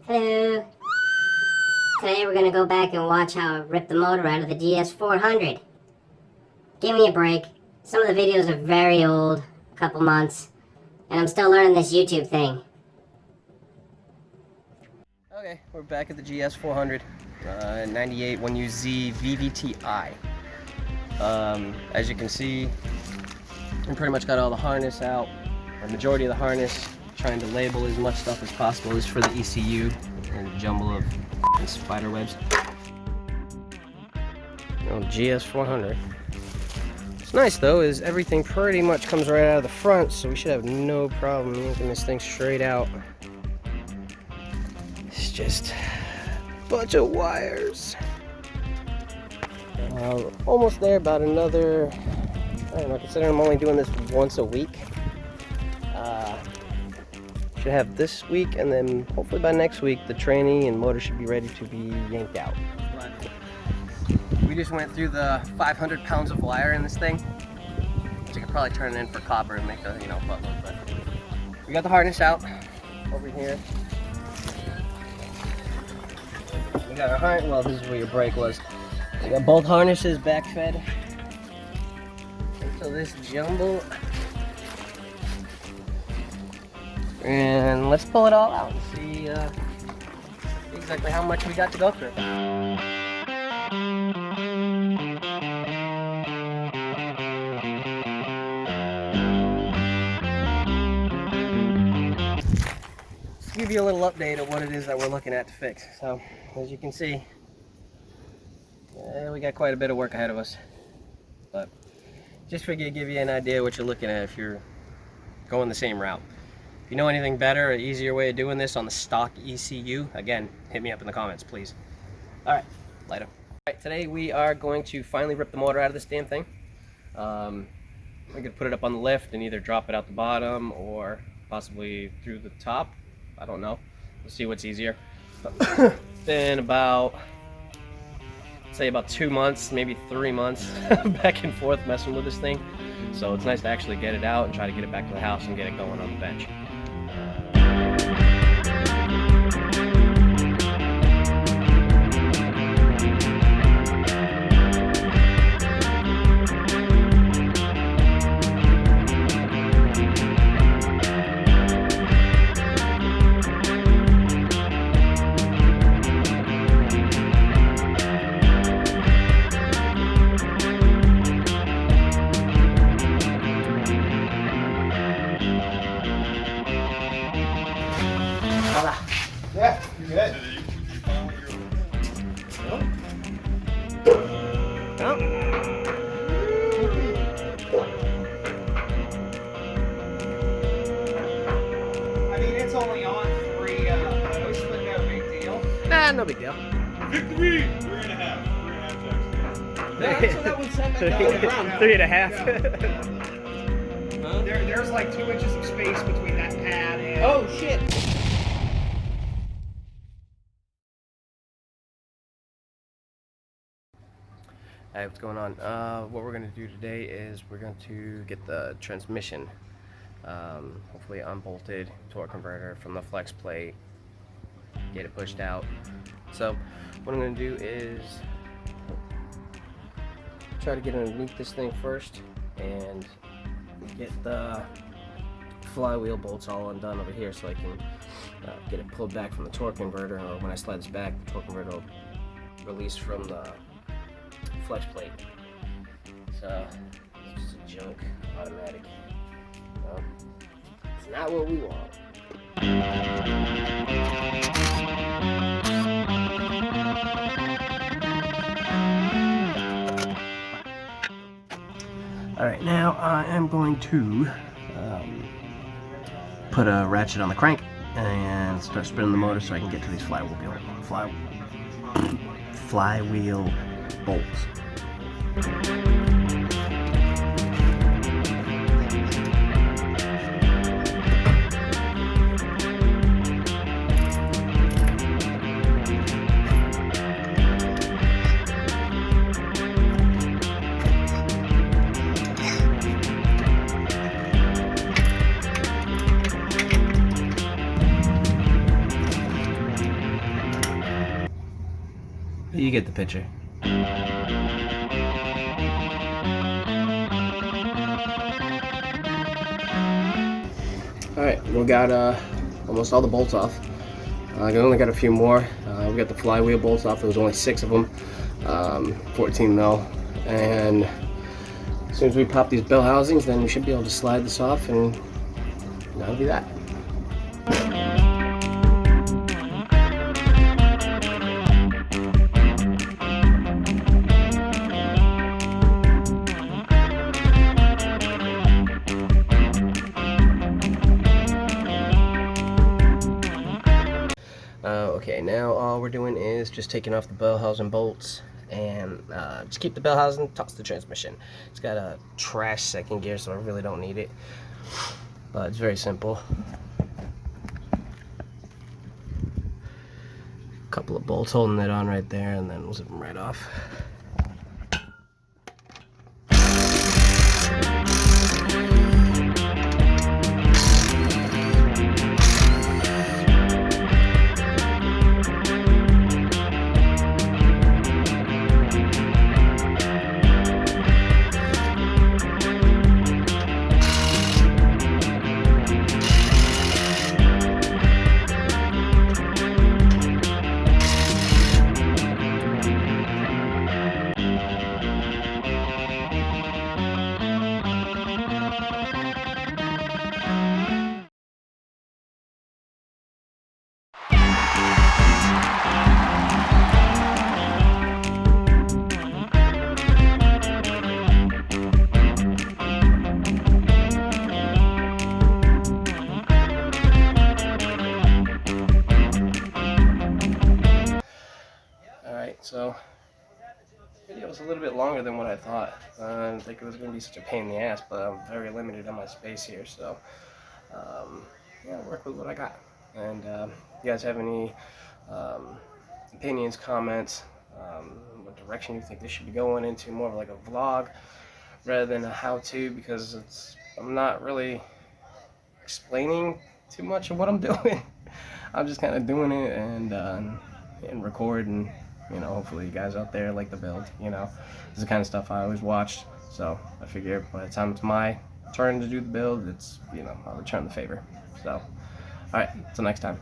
Hello. Today we're gonna go back and watch how I ripped the motor out of the GS400. Give me a break. Some of the videos are very old, a couple months, and I'm still learning this YouTube thing. Okay, we're back at the GS400, 98 1UZ vvti. As you can see, we pretty much got all the harness out, or majority of the harness. Trying to label as much stuff as possible. This is for the ECU and a jumble of spider webs. Oh, GS400. What's nice though is everything pretty much comes right out of the front, so we should have no problem yanking this thing straight out. It's just a bunch of wires. Almost there, about another, I don't know, considering I'm only doing this once a week. Should have this week, and then hopefully by next week the tranny and motor should be ready to be yanked out. We just went through the 500 pounds of wire in this thing, so you could probably turn it in for copper and make a buttload. But we got the harness out over here. We got our harness. Well, this is where your brake was. We got both harnesses back fed into this jumble. And let's pull it all out and see exactly how much we got to go through. Let's give you a little update of what it is that we're looking at to fix. So, as you can see, we got quite a bit of work ahead of us. But just figure to give you an idea what you're looking at if you're going the same route. If you know anything better or easier way of doing this on the stock ECU, again, hit me up in the comments, please. Alright, later. Alright, today we are going to finally rip the motor out of this damn thing. We could put it up on the lift and either drop it out the bottom or possibly through the top. I don't know. We'll see what's easier. Been about, say about 2 months, maybe 3 months back and forth messing with this thing. So it's nice to actually get it out and try to get it back to the house and get it going on the bench. Yeah, you're good. I mean, it's only on 3 posts, but no big deal. Nah, no big deal. Victory! 3.5 That's what that would say. 3.5. Huh? There's like 2 inches of space between that pad and... Oh, shit! Hey, what's going on? What we're going to do today is we're going to get the transmission hopefully unbolted, torque converter from the flex plate, get it pushed out. So what I'm going to do is try to get underneath this thing first and get the flywheel bolts all undone over here so I can get it pulled back from the torque converter, or when I slide this back, the torque converter will release from the flex plate. So it's just a junk automatic. It's not what we want. Alright, now I am going to put a ratchet on the crank and start spinning the motor so I can get to these flywheel bolts. You get the picture. Alright, we got almost all the bolts off. I only got a few more. We got the flywheel bolts off. There was only 6 of them, 14 mil. And as soon as we pop these bell housings, then we should be able to slide this off, and that'll be that. Okay, now all we're doing is just taking off the bell housing bolts and just keep the bell housing, toss the transmission. It's got a trash second gear, so I really don't need it, but it's very simple. Couple of bolts holding that on right there, and then we'll zip them right off. So, the video was a little bit longer than what I thought. I didn't think it was going to be such a pain in the ass, but I'm very limited on my space here, so yeah, work with what I got. And you guys have any opinions, comments, what direction you think this should be going into, more of like a vlog rather than a how-to, because I'm not really explaining too much of what I'm doing. I'm just kind of doing it and recording. You know, hopefully you guys out there like the build, you know. This is the kind of stuff I always watched, so I figure by the time it's my turn to do the build, it's, you know, I'll return the favor. So, alright, until next time.